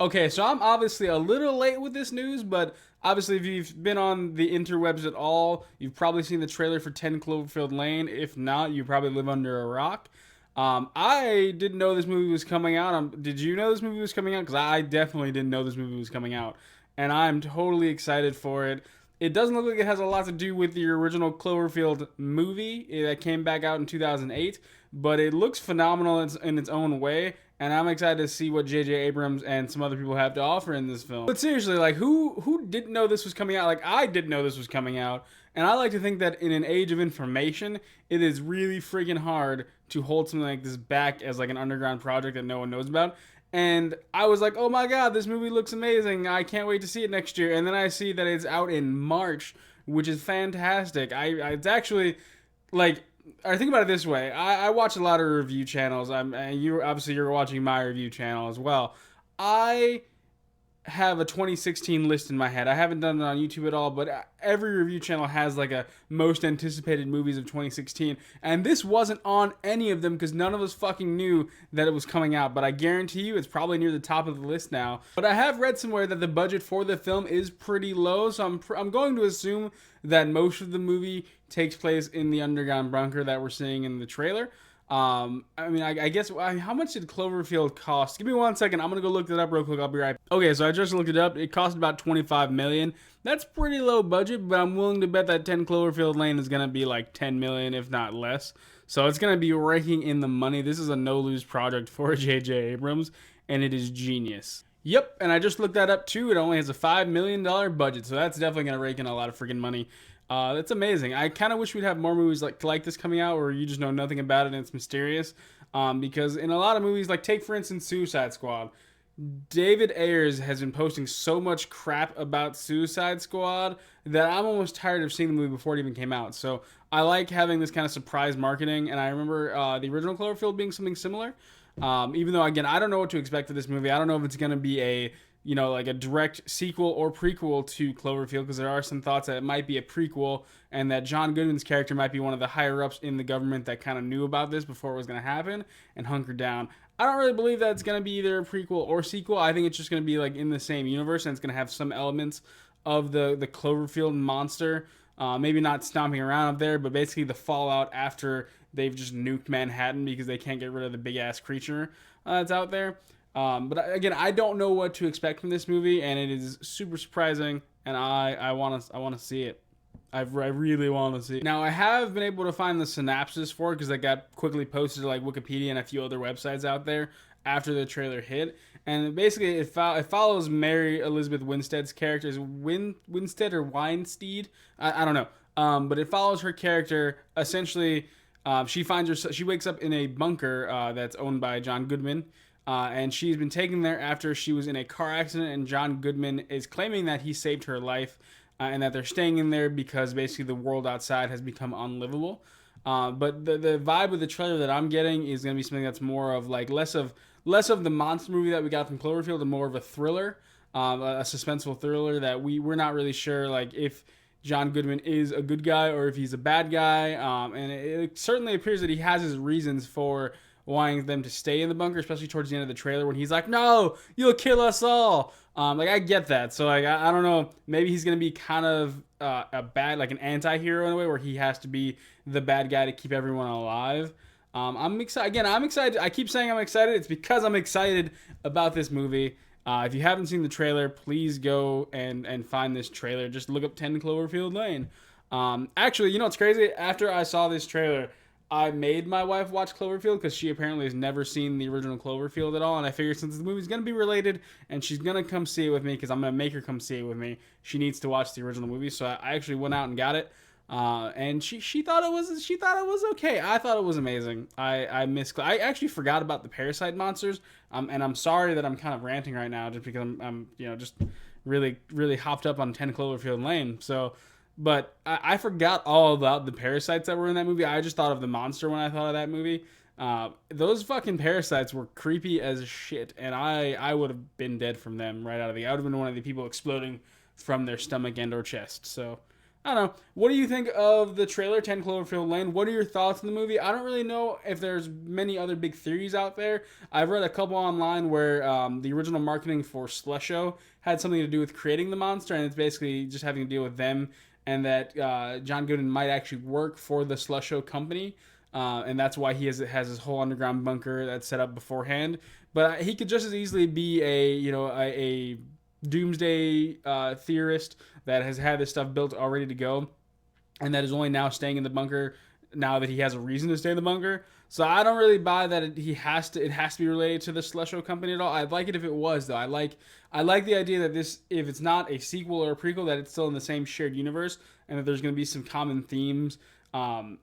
Okay, so I'm obviously a little late with this news, but obviously, if you've been on the interwebs at all, you've probably seen the trailer for 10 Cloverfield Lane. If not, you probably live under a rock. I didn't know this movie was coming out. Did you know this movie was coming out? Because I definitely didn't know this movie was coming out. And I'm totally excited for it. It doesn't look like it has a lot to do with the original Cloverfield movie that came back out in 2008, but it looks phenomenal in its own way, and I'm excited to see what J.J. Abrams and some other people have to offer in this film. But seriously, like, who didn't know this was coming out? Like, I didn't know this was coming out, and I like to think that in an age of information, it is really freaking hard to hold something like this back as like an underground project that no one knows about. And I was like, oh my god, this movie looks amazing. I can't wait to see it next year. And then I see that it's out in March, which is fantastic. It's actually like, I think about it this way. I watch a lot of review channels. You're watching my review channel as well. I have a 2016 list in my head. I haven't done it on YouTube at all, but every review channel has like a most anticipated movies of 2016, and this wasn't on any of them because none of us fucking knew that it was coming out. But I guarantee you, it's probably near the top of the list now. But I have read somewhere that the budget for the film is pretty low, so I'm going to assume that most of the movie takes place in the underground bunker that we're seeing in the trailer. I mean, I guess, how much did Cloverfield cost? Give me 1 second. I'm gonna go look that up real quick. I'll be right back. Okay, so I just looked it up. It cost about 25 million. That's pretty low budget, but I'm willing to bet that 10 Cloverfield Lane is gonna be like 10 million, if not less. So it's gonna be raking in the money. This is a no-lose project for J.J. Abrams, and it is genius. Yep, and I just looked that up too. It only has a $5 million budget, so that's definitely gonna rake in a lot of freaking money. That's amazing. I kind of wish we'd have more movies like this coming out where you just know nothing about it and it's mysterious. Because in a lot of movies, like take for instance Suicide Squad, David Ayers has been posting so much crap about Suicide Squad that I'm almost tired of seeing the movie before it even came out. So I like having this kind of surprise marketing, and I remember the original Cloverfield being something similar. Even though, again, I don't know what to expect for this movie. I don't know if it's going to be like a direct sequel or prequel to Cloverfield, because there are some thoughts that it might be a prequel and that John Goodman's character might be one of the higher ups in the government that kind of knew about this before it was going to happen and hunkered down. I don't really believe that it's going to be either a prequel or sequel. I think it's just going to be like in the same universe, and it's going to have some elements of the Cloverfield monster. Maybe not stomping around up there, but basically the fallout after they've just nuked Manhattan because they can't get rid of the big ass creature that's out there. But again, I don't know what to expect from this movie, and it is super surprising, and I want to see it. I really want to see it. Now, I have been able to find the synopsis for it because I got quickly posted to like Wikipedia and a few other websites out there after the trailer hit. And basically, it follows Mary Elizabeth Winstead's character. Is Winstead or Weinsteed? I don't know. But it follows her character. Essentially, she wakes up in a bunker that's owned by John Goodman. And she's been taken there after she was in a car accident, and John Goodman is claiming that he saved her life, and that they're staying in there because basically the world outside has become unlivable. But the vibe of the trailer that I'm getting is going to be something that's more of like less of the monster movie that we got from Cloverfield and more of a thriller, a suspenseful thriller that we're not really sure like if John Goodman is a good guy or if he's a bad guy. And it certainly appears that he has his reasons for wanting them to stay in the bunker, especially towards the end of the trailer when he's like, "No, you'll kill us all." Like I get that, so like I don't know, maybe he's gonna be kind of a bad, like an anti-hero in a way where he has to be the bad guy to keep everyone alive. I'm excited. Again, I'm excited. I keep saying I'm excited. It's because I'm excited about this movie. If you haven't seen the trailer, please go and find this trailer. Just look up 10 Cloverfield Lane. Actually, you know what's crazy? After I saw this trailer, I made my wife watch Cloverfield because she apparently has never seen the original Cloverfield at all. And I figured since the movie's going to be related and she's going to come see it with me because I'm going to make her come see it with me, she needs to watch the original movie. So I actually went out and got it. And she thought it was okay. I thought it was amazing. I actually forgot about the parasite monsters. And I'm sorry that I'm kind of ranting right now just because I'm just really, really hopped up on 10 Cloverfield Lane. So, but I forgot all about the parasites that were in that movie. I just thought of the monster when I thought of that movie. Those fucking parasites were creepy as shit, and I would have been dead from them right out of the. I would have been one of the people exploding from their stomach and or chest. So, I don't know. What do you think of the trailer, 10 Cloverfield Lane? What are your thoughts on the movie? I don't really know if there's many other big theories out there. I've read a couple online where the original marketing for Slusho had something to do with creating the monster, and it's basically just having to deal with them, and that John Gooden might actually work for the Slusho company, and that's why he has his whole underground bunker that's set up beforehand. But he could just as easily be a doomsday theorist that has had this stuff built all ready to go, and that is only now staying in the bunker now that he has a reason to stay in the bunker. So I don't really buy that it has to be related to the Slusho company at all. I'd like it if it was, though. I like the idea that this, if it's not a sequel or a prequel, that it's still in the same shared universe, and that there's going to be some common themes. And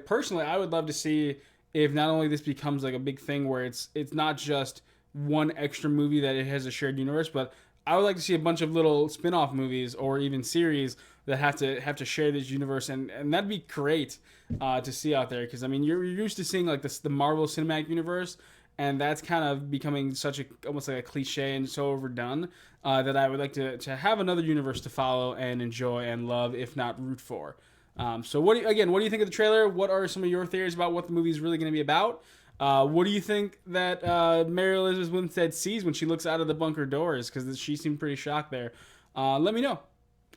personally, I would love to see if not only this becomes like a big thing where it's not just one extra movie that it has a shared universe, but I would like to see a bunch of little spin-off movies or even series that have to share this universe, and that'd be great to see out there, because I mean you're used to seeing like the Marvel Cinematic Universe, and that's kind of becoming such almost like a cliche and so overdone that I would like to have another universe to follow and enjoy and love, if not root for. So what do you think of the trailer? What are some of your theories about what the movie is really going to be about? What do you think that Mary Elizabeth Winstead sees when she looks out of the bunker doors? Because she seemed pretty shocked there. Let me know.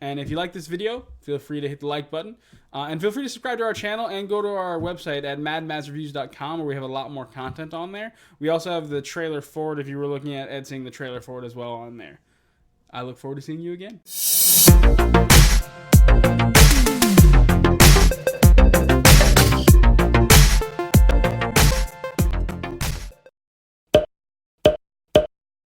And if you like this video, feel free to hit the like button. And feel free to subscribe to our channel and go to our website at madmadsreviews.com, where we have a lot more content on there. We also have the trailer for it if you were looking at editing the trailer for it as well on there. I look forward to seeing you again.